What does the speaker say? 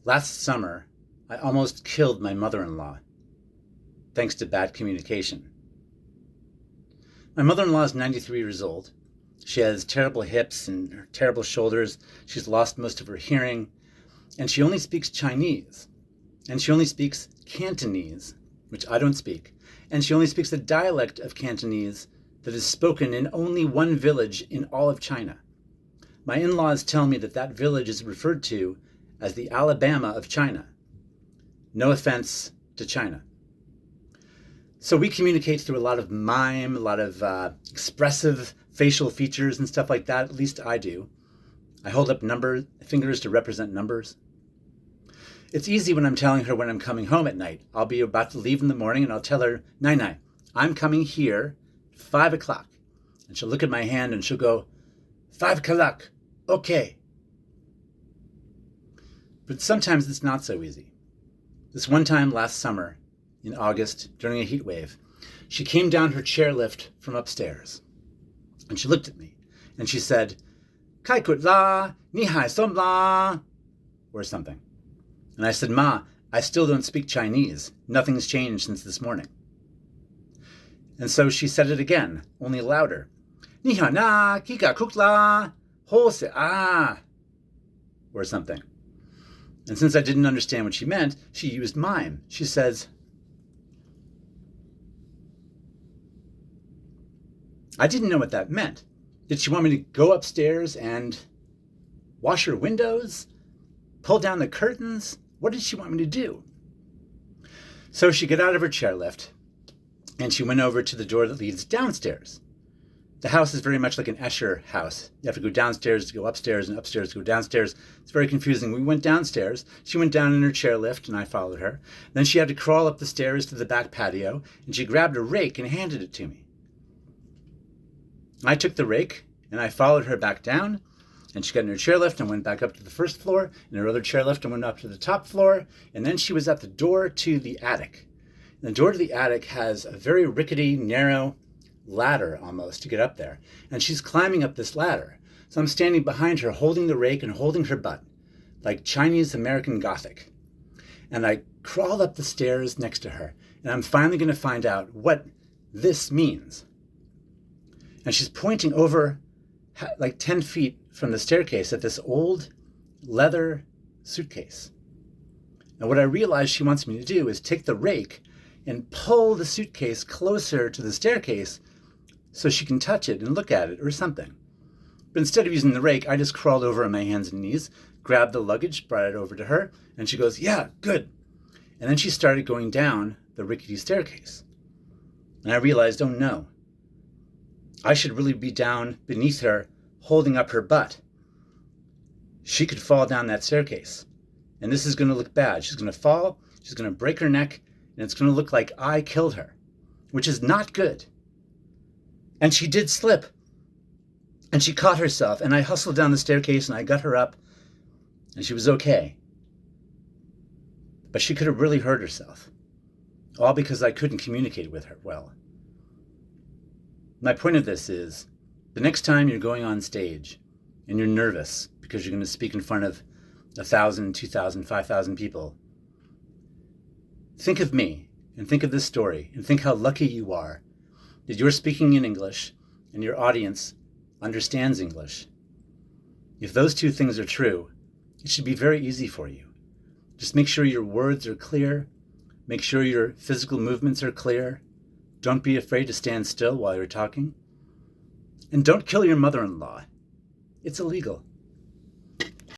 Last summer, I almost killed my mother-in-law, thanks to bad communication. My mother-in-law is 93 years old. She has terrible hips and terrible shoulders. She's lost most of her hearing, and she only speaks Chinese. And she only speaks Cantonese, which I don't speak. And she only speaks a dialect of Cantonese that is spoken in only one village in all of China. My in-laws tell me that that village is referred to as the Alabama of China. No offense to China. So we communicate through a lot of mime, a lot of expressive facial features and stuff like that. At least I do. I hold up fingers to represent numbers. It's easy when I'm telling her when I'm coming home at night. I'll be about to leave in the morning and I'll tell her, Nai, I'm coming here 5 o'clock. And she'll look at my hand and she'll go, 5 o'clock, okay. But sometimes it's not so easy. This one time last summer, in August, during a heat wave, she came down her chairlift from upstairs. And she looked at me and she said, Kai kut la, ni hai som la, or something. And I said, Ma, I still don't speak Chinese. Nothing's changed since this morning. And so she said it again, only louder. Ni ha na, kika kuk la, ho se ah, or something. And since I didn't understand what she meant, she used mime. She says, I didn't know what that meant. Did she want me to go upstairs and wash her windows? Pull down the curtains? What did she want me to do? So she got out of her chairlift and she went over to the door that leads downstairs. The house is very much like an Escher house. You have to go downstairs to go upstairs and upstairs to go downstairs. It's very confusing. We went downstairs. She went down in her chairlift and I followed her. Then she had to crawl up the stairs to the back patio and she grabbed a rake and handed it to me. I took the rake and I followed her back down, and she got in her chairlift and went back up to the first floor, in her other chairlift and went up to the top floor, and then she was at the door to the attic. And the door to the attic has a very rickety, narrow ladder almost to get up there, and she's climbing up this ladder. So I'm standing behind her holding the rake and holding her butt, like Chinese American Gothic. And I crawled up the stairs next to her, and I'm finally going to find out what this means. And she's pointing over like 10 feet from the staircase at this old leather suitcase. And what I realize she wants me to do is take the rake and pull the suitcase closer to the staircase so she can touch it and look at it or something. But instead of using the rake, I just crawled over on my hands and knees, grabbed the luggage, brought it over to her, and she goes, yeah, good. And then she started going down the rickety staircase. And I realized, oh no, I should really be down beneath her, holding up her butt. She could fall down that staircase. And this is going to look bad. She's going to fall, she's going to break her neck, and it's going to look like I killed her, which is not good. And she did slip. And she caught herself, and I hustled down the staircase, and I got her up, and she was okay. But she could have really hurt herself, all because I couldn't communicate with her well. My point of this is, the next time you're going on stage and you're nervous because you're going to speak in front of 1,000, 2,000, 5,000 people, think of me and think of this story and think how lucky you are that you're speaking in English and your audience understands English. If those two things are true, it should be very easy for you. Just make sure your words are clear. Make sure your physical movements are clear. Don't be afraid to stand still while you're talking. And don't kill your mother-in-law. It's illegal.